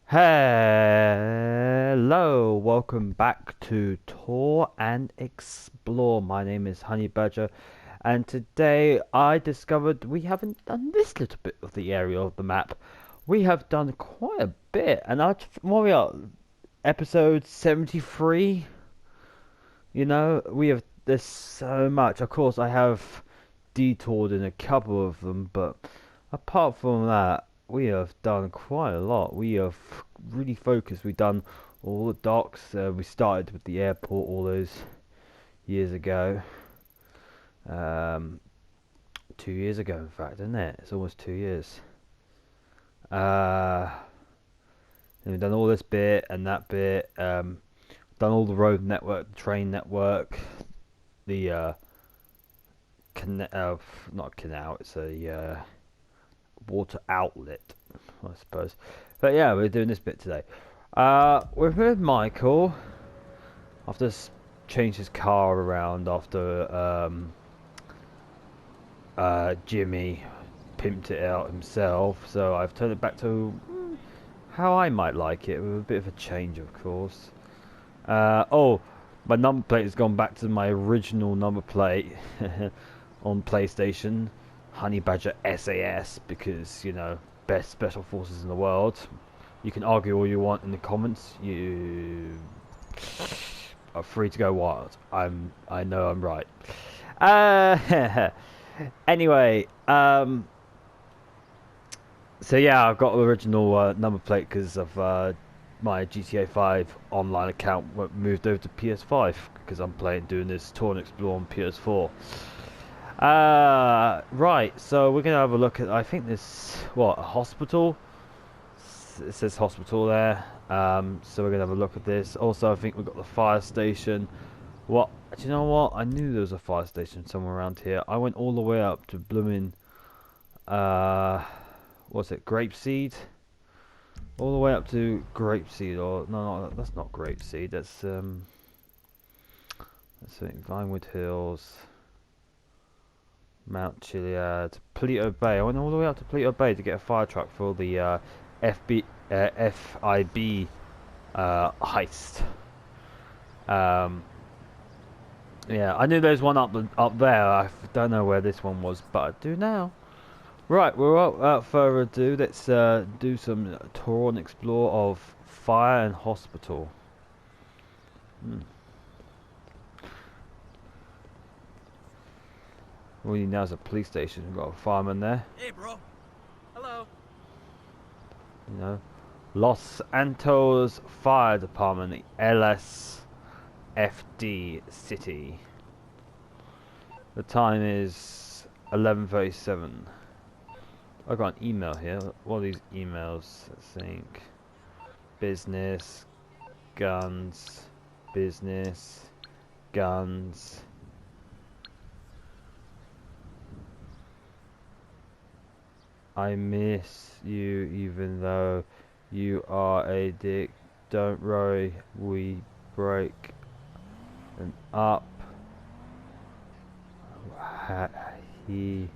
Hello, welcome back to Tour and Explore. My name is HoneyBadger, and today I discovered we haven't done this little bit of the area of the map. We have done quite a bit, and what we are, episode 73. We have there's so much. Of course, I have detoured in a couple of them, but apart from that, we have done quite a lot. We have really focused. We've done all the docks. We started with the airport all those years ago. Um, 2 years ago, in fact, isn't it? It's almost 2 years. Uh, and we've done all this bit and that bit. Done all the road network, the train network, the not canal. It's a water outlet, I suppose. But yeah, we're doing this bit today. We're with Michael. After changed his car around after Jimmy pimped it out himself, so I've turned it back to how I might like it, with a bit of a change, of course. Oh, my number plate has gone back to my original number plate on PlayStation, HoneyBadger SAS, because, best special forces in the world. You can argue all you want in the comments. You are free to go wild. I know I'm right. Anyway, so yeah, I've got the original number plate because of my GTA5 online account moved over to PS5 because I'm doing this tour and explore on PS4. Right, so we're gonna have a look at. I think this a hospital. It says hospital there. So we're gonna have a look at this. Also, I think we've got the fire station. What? Do you know what? I knew there was a fire station somewhere around here. I went all the way up to blooming. What's it? Grapeseed. All the way up to Grapeseed, or no, that's not Grapeseed. That's let's see, Vinewood Hills, Mount Chiliad, Polito Bay. I went all the way up to Polito Bay to get a fire truck for the FIB heist. Yeah, I knew there's one up there. I don't know where this one was, but I do now. Right, without further ado, let's do some tour and explore of fire and hospital. All we need now is a police station. We've got a fireman there. Hey, bro. Hello. Los Santos Fire Department, LSFD City. The time is 11:37. I got an email here. What are these emails? I think business, guns, business, guns. I miss you even though you are a dick. Don't worry, we break and up. He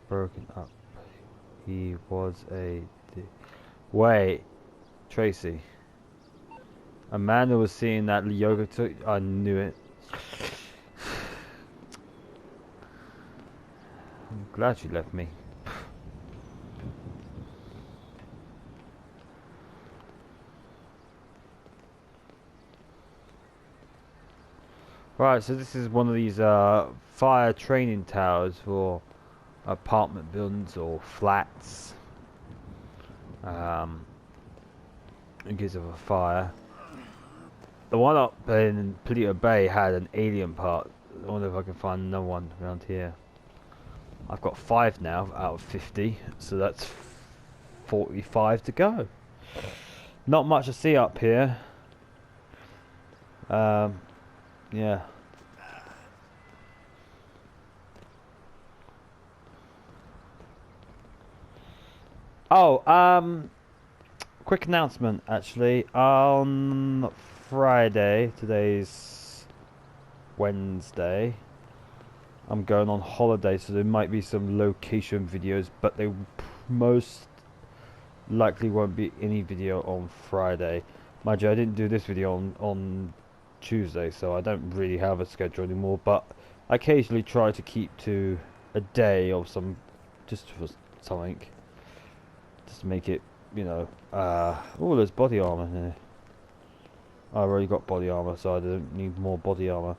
broken up. He was a dick. Wait, Tracy. Amanda was seeing that yoga. I knew it. I'm glad she left me. Right, so this is one of these fire training towers for apartment buildings or flats. In case of a fire. The one up in Polito Bay had an alien part. I wonder if I can find another one around here. I've got 5 now out of 50, so that's 45 to go. Not much to see up here. Yeah. Oh, quick announcement actually. On Friday, today's Wednesday, I'm going on holiday, so there might be some location videos, but they most likely won't be any video on Friday. Mind you, I didn't do this video on Tuesday, so I don't really have a schedule anymore, but I occasionally try to keep to a day of some, just for something, just to make it, you know, oh, there's body armor here. I've already got body armor, so I don't need more body armor.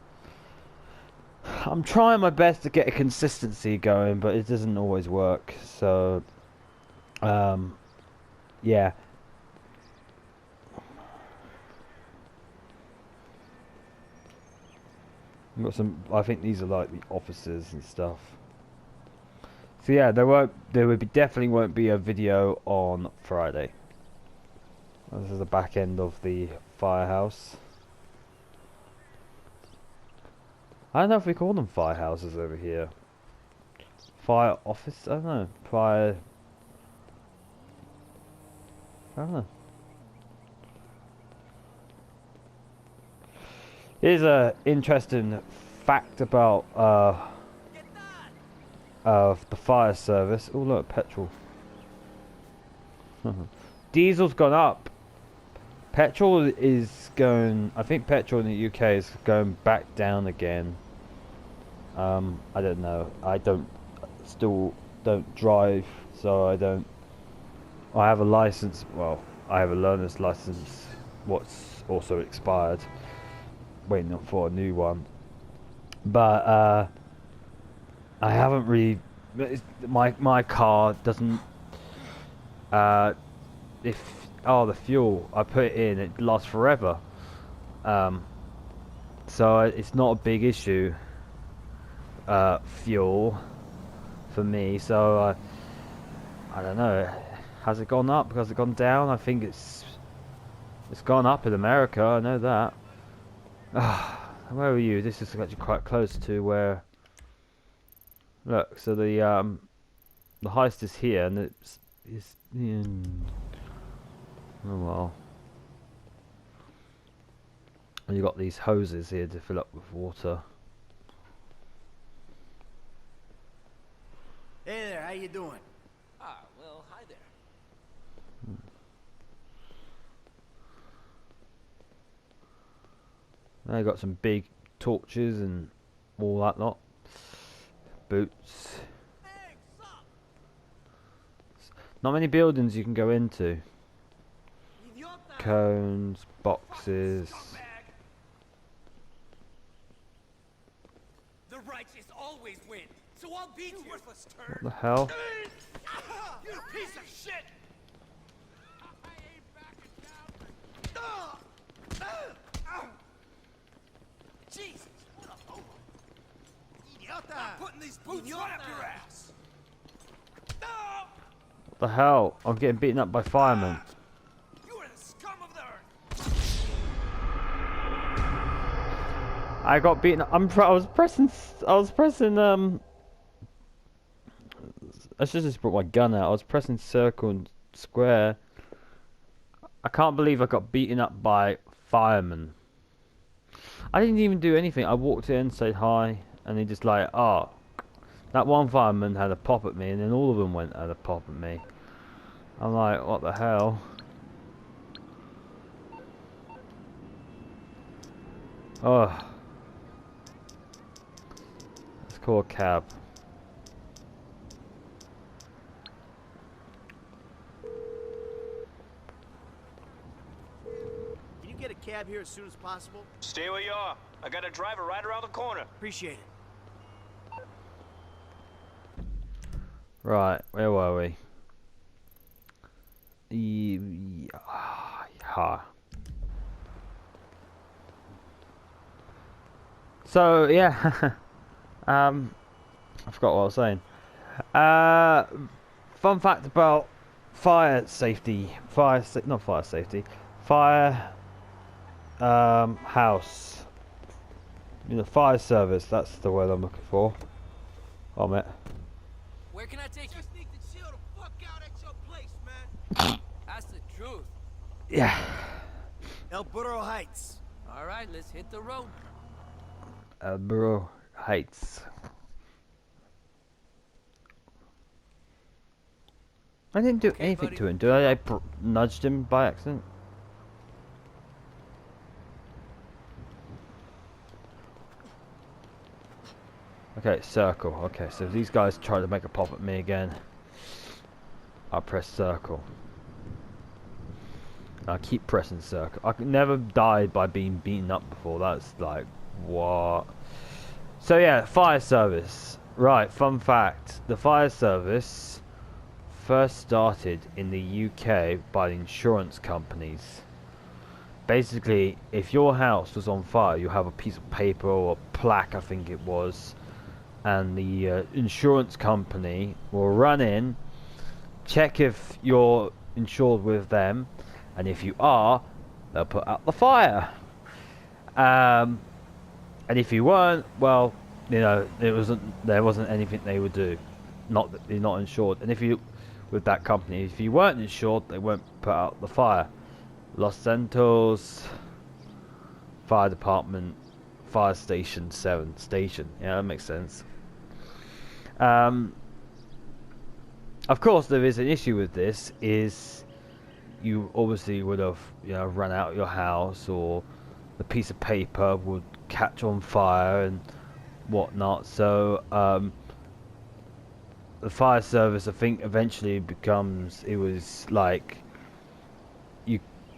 I'm trying my best to get a consistency going, but it doesn't always work, so, yeah. We've got some, I think these are like the offices and stuff. So yeah, definitely won't be a video on Friday. This is the back end of the firehouse. I don't know if we call them firehouses over here. Fire office? I don't know. Fire... I don't know. Here's a interesting fact about the fire service. Oh look, petrol. Diesel's gone up. Petrol is going... I think petrol in the UK is going back down again. I don't know. I still don't drive, so I don't... I have a license. Well, I have a learner's license. What's also expired. Waiting for a new one. But I haven't really... My car doesn't... the fuel, I put it in, it lasts forever. So it's not a big issue, fuel, for me. So I don't know. Has it gone up? Has it gone down? I think it's gone up in America. I know that. Where are you? This is actually quite close to where. Look, so the heist is here, and it's in. Oh well. And you got these hoses here to fill up with water. Hey there, how you doing? Ah, well, hi there. They got some big torches and all that lot. Boots. Hey, sup? Not many buildings you can go into. Idiota! Cones, boxes. Scumbag! The righteous always win, so I'll beat you. Worthless What turd. the hell? You piece of shit! I ain't backing down. Jesus, what a homo. Idiota! I'm putting these boots right up your ass. What the hell? I'm getting beaten up by firemen. You are the scum of the earth. I got beaten up. I was pressing. I should just brought my gun out. I was pressing circle and square. I can't believe I got beaten up by firemen. I didn't even do anything. I walked in, said hi, and they just like, oh, that one fireman had a pop at me, and then all of them went had a pop at me. I'm like, what the hell? Oh, let's call a cab. Can you get a cab here as soon as possible? Stay where you are. I got a driver right around the corner. Appreciate it. Right, where were we? Yeah. So yeah, I forgot what I was saying. Fun fact about fire safety, not fire safety, fire house. You know, fire service. That's the word I'm looking for. Oh, mate. Where can I take you? Just need to chill the fuck out at your place, man. That's the truth. Yeah. El Burro Heights. All right, let's hit the road. Borough Heights. I didn't do Okay, anything buddy. to him. Did I? Nudged him by accident. Okay, circle. Okay, so if these guys try to make a pop at me again, I'll press circle. I keep pressing circle. I never died by being beaten up before. That's like, what? So yeah, fire service. Right, fun fact. The fire service first started in the UK by the insurance companies. Basically, if your house was on fire, you have a piece of paper or a plaque, I think it was, and the insurance company will run in, check if you're insured with them, and if you are, they'll put out the fire. And if you weren't, well, you know, there wasn't anything they would do. Not that you're not insured. And if you, with that company, if you weren't insured, they won't put out the fire. Los Santos Fire Department, Fire Station 7 station. Yeah, that makes sense. Of course, there is an issue with this. Is you obviously would have, you know, run out of your house, or the piece of paper would catch on fire and whatnot. So the fire service, I think, eventually becomes, it was like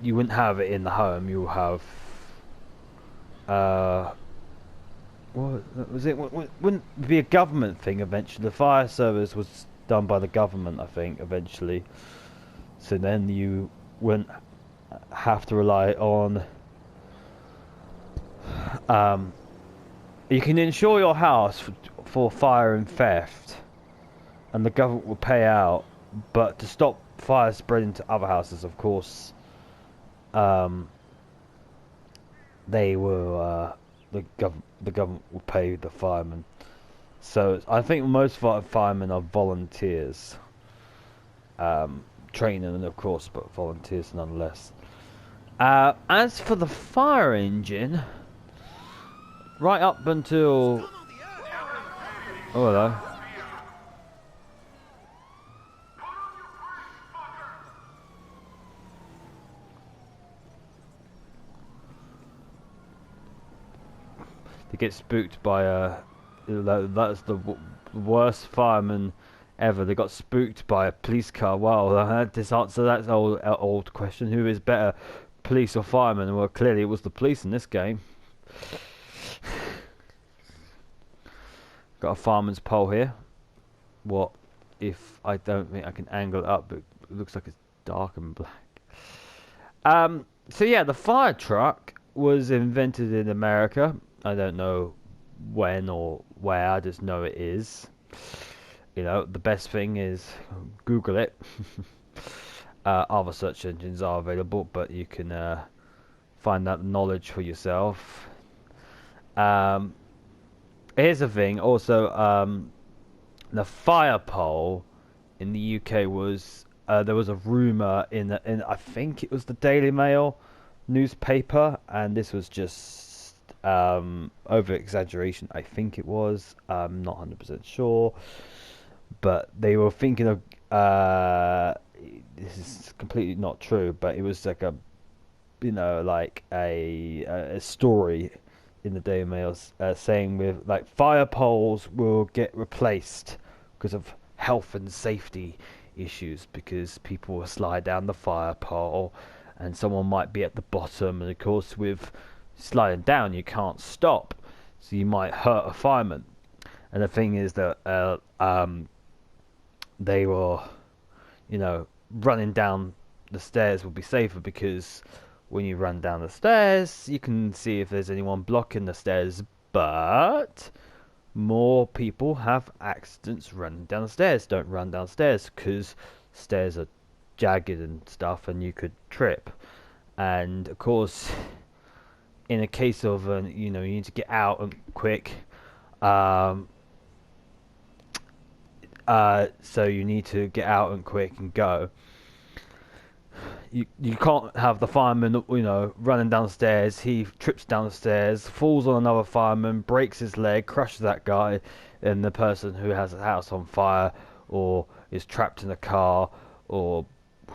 you wouldn't have it in the home. You have what was it? Wouldn't it be a government thing eventually? The fire service was done by the government, I think, eventually. So then you wouldn't have to rely on. You can insure your house for fire and theft, and the government will pay out. But to stop fire spreading to other houses, of course, they will. The government will pay the firemen. So I think most firemen are volunteers. Training, of course, but volunteers nonetheless. As for the fire engine, right up until... Oh, hello. They get spooked by that's the worst fireman ever. They got spooked by a police car. Wow, I had this answer. That's an old question. Who is better, police or fireman? Well, clearly it was the police in this game. Got a fireman's pole here. What if I don't think I can angle it up? But it looks like it's dark and black. So yeah, the fire truck was invented in America. I don't know when or where. I just know it is. You know, the best thing is Google it. Other search engines are available, but you can find that knowledge for yourself. Here's the thing. Also, the fire pole in the UK was there was a rumor in I think it was the Daily Mail newspaper, and this was just over exaggeration. I think it was. I'm not 100% sure, but they were thinking of this is completely not true, but it was like a, you know, like a story in the Daily Mail saying with like fire poles will get replaced because of health and safety issues, because people will slide down the fire pole and someone might be at the bottom, and of course with sliding down you can't stop, so you might hurt a fireman. And the thing is that they were, you know, running down the stairs will be safer, because when you run down the stairs you can see if there's anyone blocking the stairs, but more people have accidents running down the stairs. Don't run downstairs, because stairs are jagged and stuff and you could trip. And of course, in a case of you know, you need to get out and quick, so you need to get out and quick and go. You can't have the fireman, you know, running downstairs. He trips down the stairs, falls on another fireman, breaks his leg, crushes that guy, and the person who has a house on fire or is trapped in a car or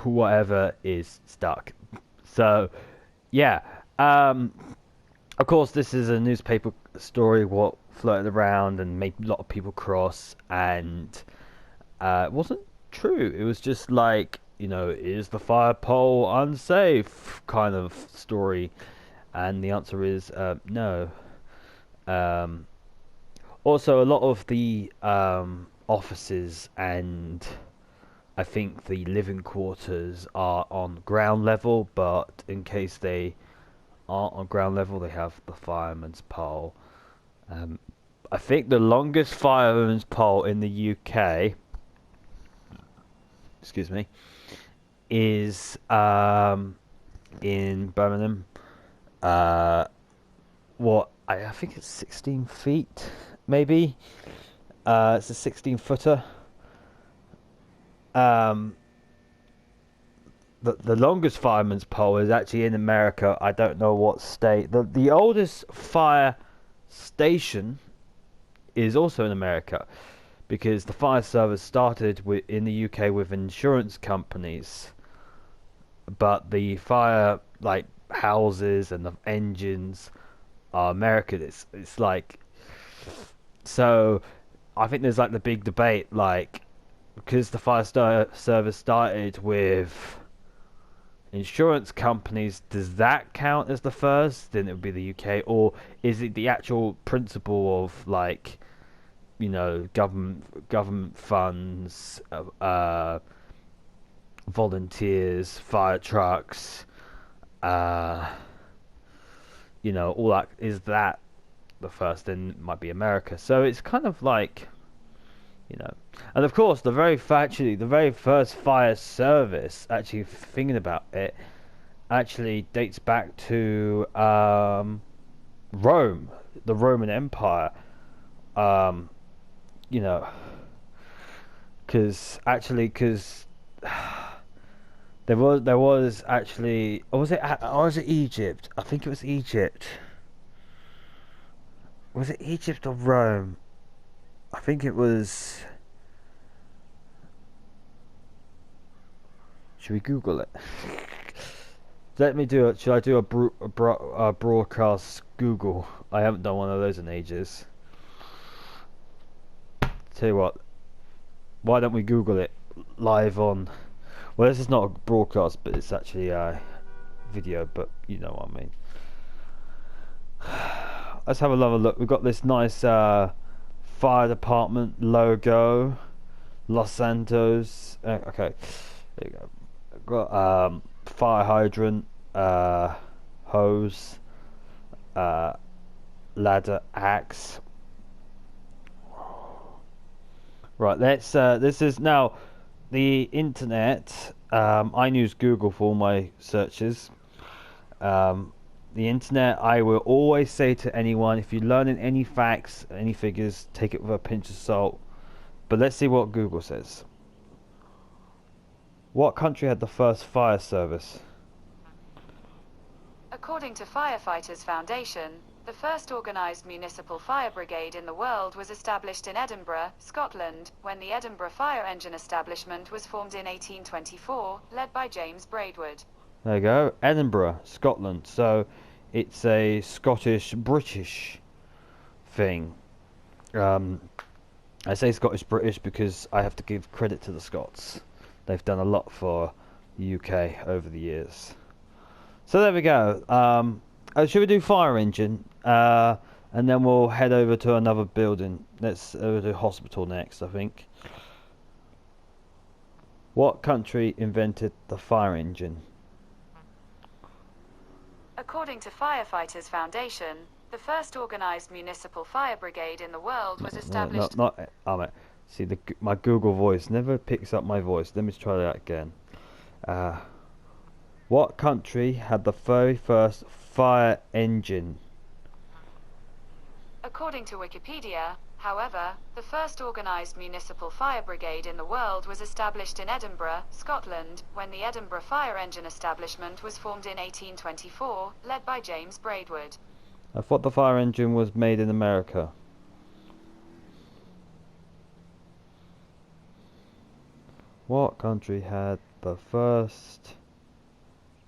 whatever is stuck. So, yeah. Of course, this is a newspaper story what floated around and made a lot of people cross, and it wasn't true. It was just like, is the fire pole unsafe kind of story, and the answer is no. Um, Also, a lot of the offices and I think the living quarters are on ground level, but in case they aren't on ground level, they have the fireman's pole. I think the longest fireman's pole in the UK, excuse me, is in Birmingham. I think it's 16 feet, maybe. It's a 16-footer. The longest fireman's pole is actually in America. I don't know what state. The oldest fire station is also in America, because the fire service started in the UK with insurance companies, but the fire houses and the engines are American. It's like, so I think there's the big debate, because the service started with insurance companies, does that count as the first? Then it would be the UK, or is it the actual principle of government funds, volunteers, fire trucks, all that, is that the first? Then it might be America. So it's kind of and of course the very first fire service, actually thinking about it, actually dates back to Rome, the Roman Empire. Because there was actually, or was it Egypt? I think it was Egypt. Was it Egypt or Rome? I think it was. Should we Google it? Let me do it. Should I do a broadcast Google? I haven't done one of those in ages. Tell you what. Why don't we Google it live on? Well, this is not a broadcast, but it's actually a video. But you know what I mean. Let's have another look. We've got this nice fire department logo, Los Santos. Okay, there you go. We've got fire hydrant, hose, ladder, axe. Right, let's. This is now the internet. I use Google for all my searches. The internet, I will always say to anyone, if you're learning any facts, any figures, take it with a pinch of salt. But let's see what Google says. What country had the first fire service? According to Firefighters Foundation, the first organised municipal fire brigade in the world was established in Edinburgh, Scotland, when the Edinburgh Fire Engine Establishment was formed in 1824, led by James Braidwood. There you go, Edinburgh, Scotland. So it's a Scottish-British thing. I say Scottish-British because I have to give credit to the Scots. They've done a lot for the UK over the years. So there we go. Should we do fire engine? And then we'll head over to another building. Let's do hospital next, I think. What country invented the fire engine? According to Firefighters Foundation, the first organised municipal fire brigade in the world was established... See, my Google voice never picks up my voice. Let me try that again. What country had the very first fire engine? According to Wikipedia, however, the first organised municipal fire brigade in the world was established in Edinburgh, Scotland, when the Edinburgh Fire Engine Establishment was formed in 1824, led by James Braidwood. I thought the fire engine was made in America. What country had the first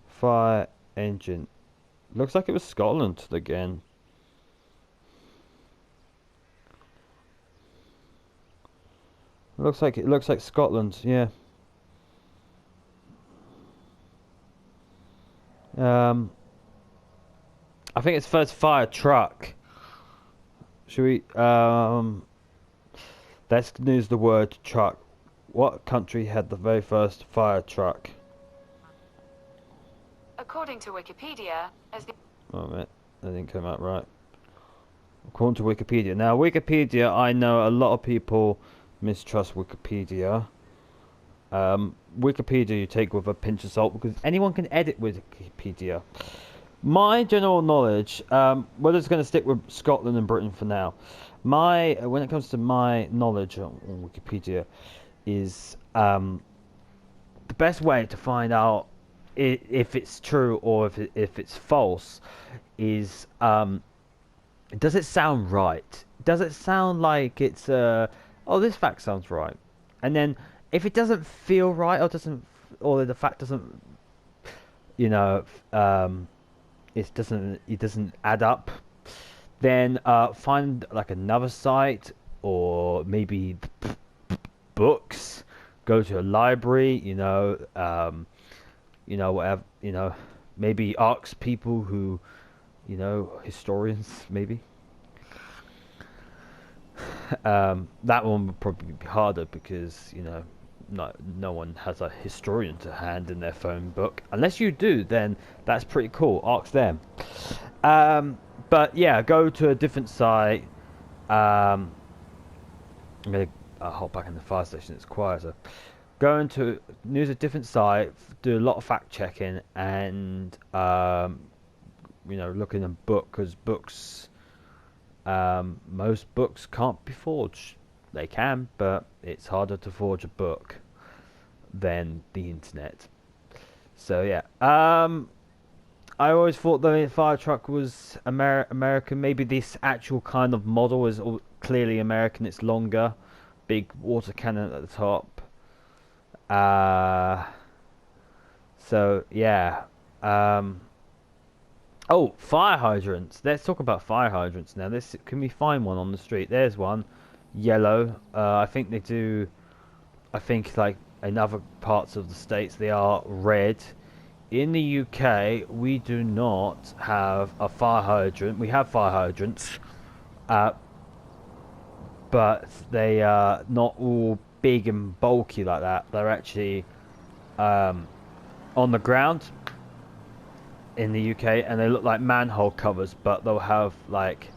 fire engine? Looks like it was Scotland again. It looks like Scotland, yeah. I think it's first fire truck. Should we let's use the word truck. What country had the very first fire truck? According to Wikipedia, as the Oh man, that didn't come out right. According to Wikipedia. Now Wikipedia, I know a lot of people mistrust Wikipedia. Wikipedia you take with a pinch of salt because anyone can edit Wikipedia. My general knowledge, we're just going to stick with Scotland and Britain for now. When it comes to my knowledge on Wikipedia, is the best way to find out if it's true or if it's false is does it sound right? Does it sound like it's oh, this fact sounds right, and then if it doesn't feel right or the fact doesn't, you know, it doesn't add up, then find like another site or maybe books. Go to a library, whatever, maybe ask people who, historians, maybe. That one would probably be harder because, no one has a historian to hand in their phone book. Unless you do, then that's pretty cool. Ask them. But yeah, go to a different site. I'm gonna hop back in the fire station. It's quieter. Go into use a different site. Do a lot of fact checking and look in a book because books. Most books can't be forged. They can, but it's harder to forge a book than the internet. So yeah, I always thought the fire truck was American. Maybe this actual kind of model is clearly American. It's longer, big water cannon at the top. So yeah. Oh, fire hydrants. Let's talk about fire hydrants now. Can we find one on the street? There's one, yellow. I think they do. I think like in other parts of the states they are red. In the UK, we do not have a fire hydrant. We have fire hydrants, but they are not all big and bulky like that. They're actually on the ground in the UK, and they look like manhole covers, but they'll have like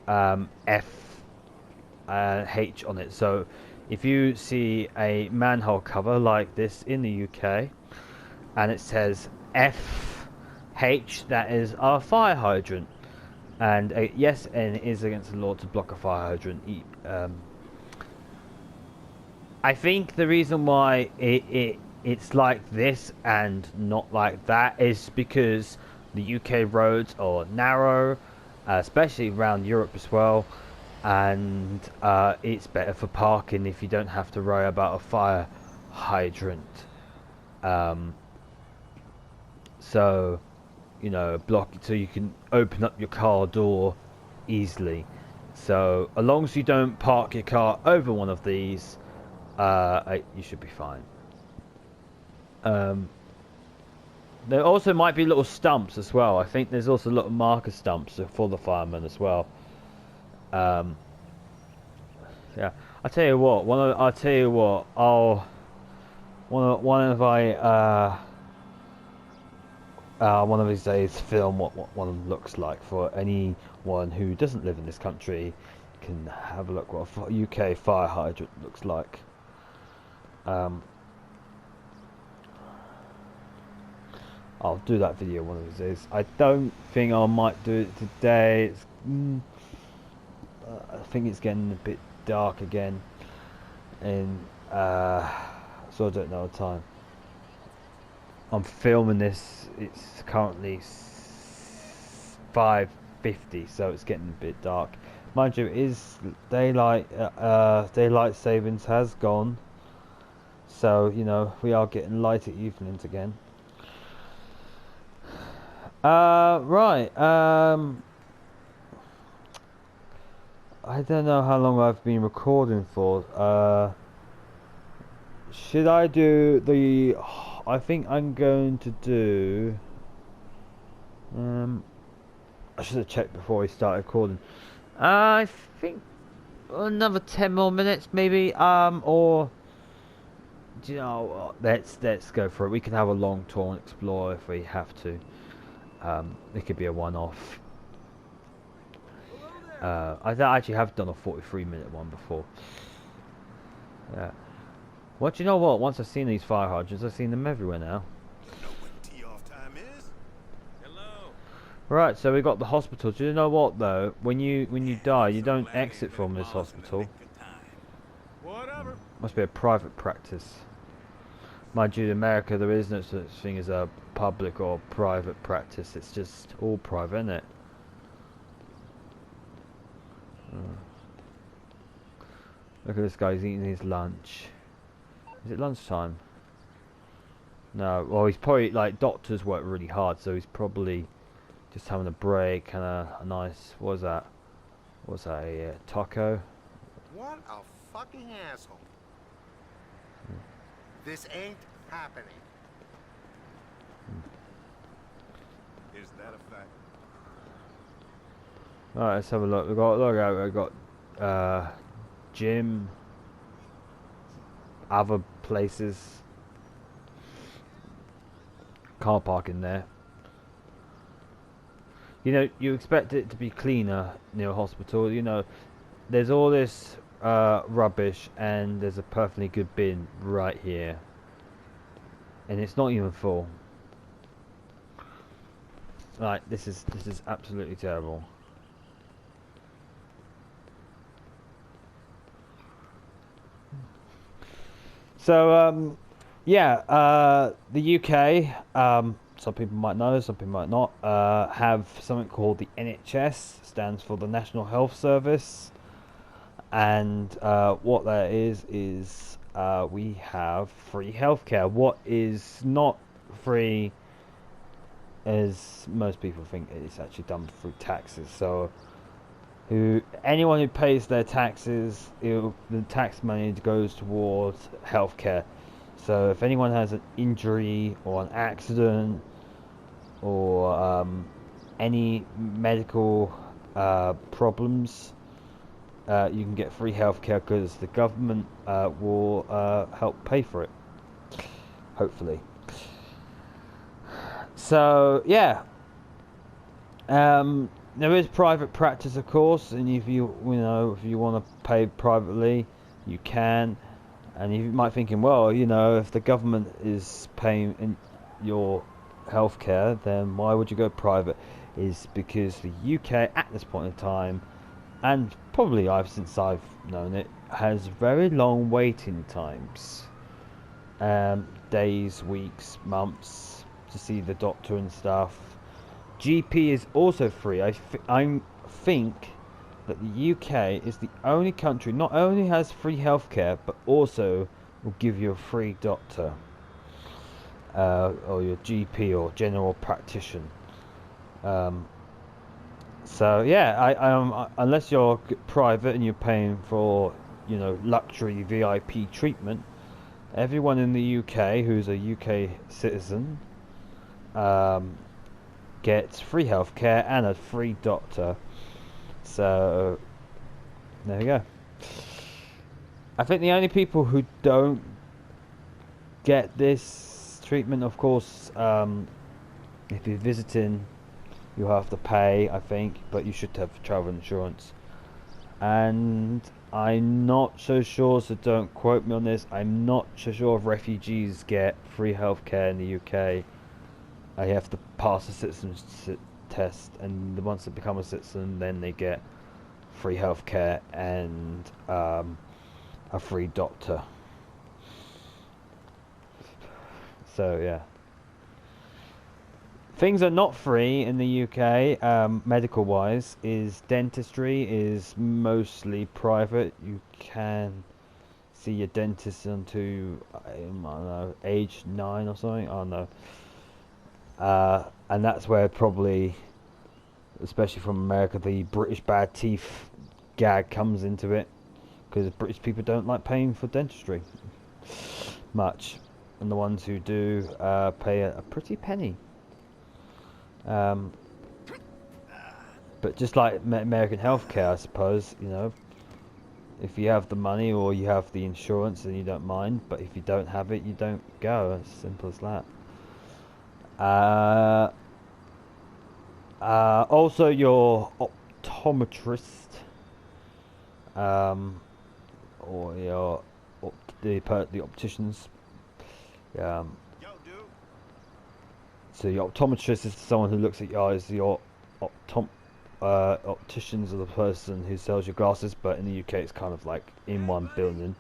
F H on it. So if you see a manhole cover like this in the UK and it says FH, that is our fire hydrant. And yes, and it is against the law to block a fire hydrant. I think the reason why it's like this and not like that is because the UK roads are narrow, especially around Europe as well, and it's better for parking if you don't have to worry about a fire hydrant. So block it so you can open up your car door easily. So as long as you don't park your car over one of these, you should be fine. There also might be little stumps as well. I think there's also little marker stumps for the firemen as well. Yeah, I'll tell you what. One of these days film what one looks like for anyone who doesn't live in this country. Can have a look what a UK fire hydrant looks like. I'll do that video one of these days. I don't think I might do it today. I think it's getting a bit dark again, and so I don't know the time. I'm filming this. It's currently 5:50, so it's getting a bit dark. Mind you, it is daylight. Daylight savings has gone, So, you know, we are getting lighter evenings again. Right. I don't know how long I've been recording for. Should I do the... I think I'm going to do... I should have checked before we started recording. I think another 10 more minutes, maybe. Or... Do you know what? Let's go for it. We can have a long tour and explore if we have to. It could be a one-off. I actually have done a 43-minute one before. Yeah. Well, do you know what? Once I've seen these fire hydrants, I've seen them everywhere now. Know when tee-off time is? Hello. Right, so we got the hospital. Do you know what though? When you die, you don't exit from this hospital. Whatever. Must be a private practice. Mind you, in America there is no such thing as a public or private practice. It's just all private, isn't it? Look at this guy, he's eating his lunch. Is it lunchtime? No, well he's probably, like, doctors work really hard, so he's probably just having a break and a nice, what was that? What's that, a taco? What a fucking asshole. This ain't happening. Is that a fact? Alright, let's have a look. We've got gym, other places, car park in there. You know, you expect it to be cleaner near a hospital. You know, there's all this rubbish, and there's a perfectly good bin right here, and it's not even full. Right, this is absolutely terrible. So, yeah, the UK, some people might know, some people might not, have something called the NHS, stands for the National Health Service, and what that is we have free healthcare. What is not free, as most people think, it's actually done through taxes. So anyone who pays their taxes, the tax money goes towards healthcare. So if anyone has an injury or an accident or any medical problems, you can get free healthcare because the government will help pay for it, hopefully. So yeah, there is private practice, of course, and if you want to pay privately, you can. And you might thinking, well, you know, if the government is paying in your healthcare, then why would you go private? Is because the UK at this point in time, and probably since I've known it, has very long waiting times, days, weeks, months to see the doctor and stuff. GP is also free. I think that the UK is the only country not only has free healthcare but also will give you a free doctor, or your GP or general practitioner. So yeah, unless you're private and you're paying for, you know, luxury VIP treatment, everyone in the UK who's a UK citizen gets free healthcare and a free doctor. So there you go. I think the only people who don't get this treatment, of course, if you're visiting, you have to pay, I think, but you should have travel insurance. And I'm not so sure, so don't quote me on this, I'm not so sure if refugees get free healthcare in the UK. I have to pass a citizenship test, and once they become a citizen, then they get free healthcare and a free doctor. So yeah, things are not free in the UK, medical wise. Is dentistry is mostly private. You can see your dentist until I don't know, age 9 or something. I don't know. And that's where probably, especially from America, the British bad teeth gag comes into it, because British people don't like paying for dentistry much, and the ones who do pay a pretty penny. But just like American healthcare, I suppose, you know, if you have the money or you have the insurance, then you don't mind. But if you don't have it, you don't go. As simple as that. Also, your optometrist, or your the opticians. Yo, dude. So your optometrist is someone who looks at your eyes. Your opticians are the person who sells your glasses, but in the UK it's kind of like in one building.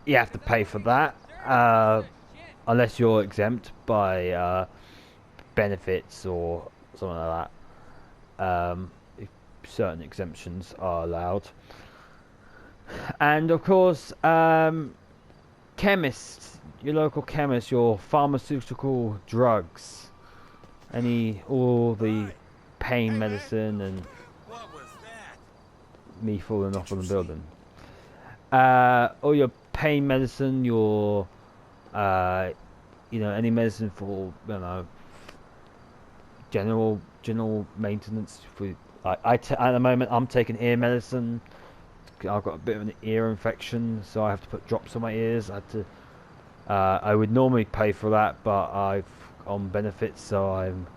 You have to pay for that, unless you're exempt by benefits or something like that. If certain exemptions are allowed. And of course, chemists, your local chemist, your pharmaceutical drugs, all the pain medicine, and What was that? me falling off on the building. All your pain medicine, your any medicine for general maintenance. At the moment I'm taking ear medicine. I've got a bit of an ear infection, so I have to put drops on my ears. I would normally pay for that, but I've on benefits, so I'm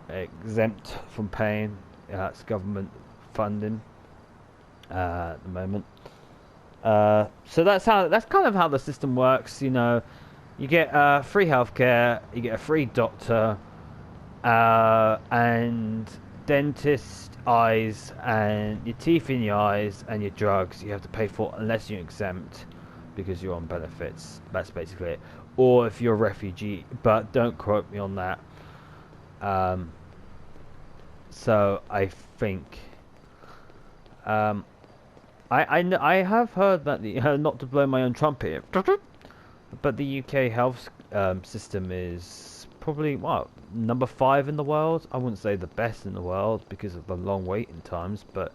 exempt from paying. It's government funding at the moment. So that's kind of how the system works. You know, you get free healthcare, you get a free doctor, and dentist, eyes, and your teeth in your eyes, and your drugs you have to pay for unless you're exempt because you're on benefits. That's basically it. Or if you're a refugee, but don't quote me on that. So I think I have heard that not to blow my own trumpet, but the UK health system is probably number 5 in the world. I wouldn't say the best in the world because of the long waiting times, but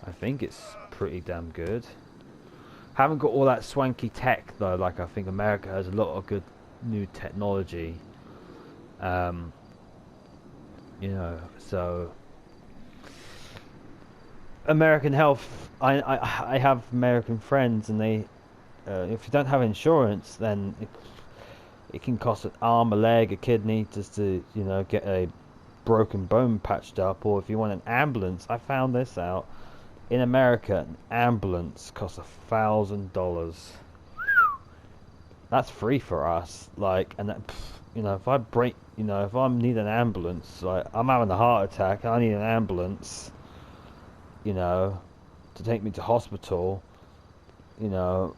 I think it's pretty damn good. Haven't got all that swanky tech though. Like I think America has a lot of good new technology. So American health. I have American friends, and they, if you don't have insurance, then it can cost an arm, a leg, a kidney just to get a broken bone patched up. Or if you want an ambulance, I found this out. In America, an ambulance costs $1,000. That's free for us. Like, and that, if I break, if I need an ambulance, like I'm having a heart attack, I need an ambulance, to take me to hospital. I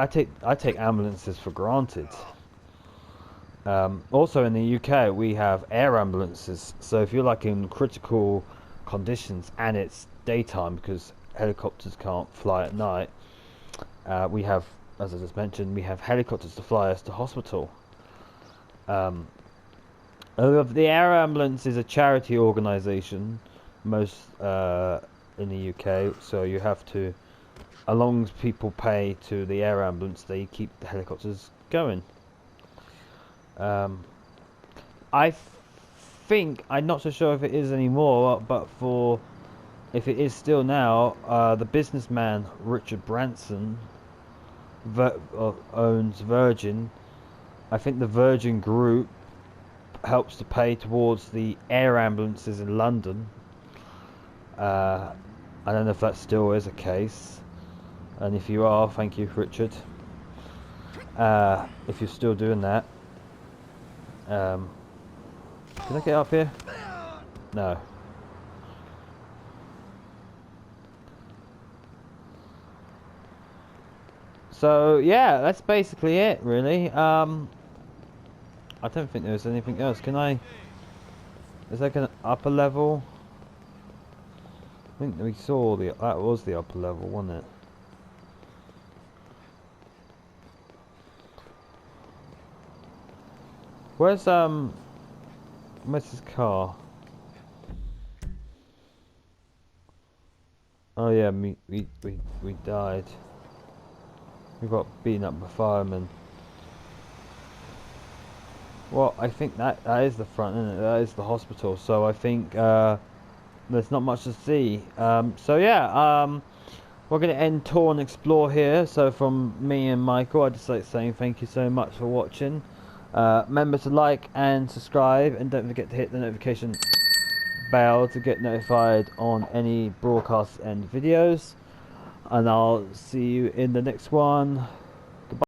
take ambulances for granted. Also in the UK, we have air ambulances. So if you're like in critical conditions and it's daytime because helicopters can't fly at night, we have, as I just mentioned, we have helicopters to fly us to hospital. The air ambulance is a charity organisation, most in the UK. So you have to, as long as people pay to the air ambulance, they keep the helicopters going. I think, I'm not so sure if it is anymore, but if it is still now, the businessman Richard Branson owns Virgin. I think the Virgin Group helps to pay towards the air ambulances in London. I don't know if that still is a case, and if you are, thank you, Richard. If you're still doing that. Can I get up here? No. So yeah, that's basically it, really. I don't think there's anything else. Is there an upper level? I think we saw that was the upper level, wasn't it? Where's his car? Oh yeah, we died. We got beaten up by firemen. Well, I think that is the front, isn't it? That is the hospital. So I think there's not much to see. So yeah, we're gonna end tour and explore here. So from me and Michael, I'd just like saying thank you so much for watching. Remember to like and subscribe, and don't forget to hit the notification bell to get notified on any broadcasts and videos. And I'll see you in the next one.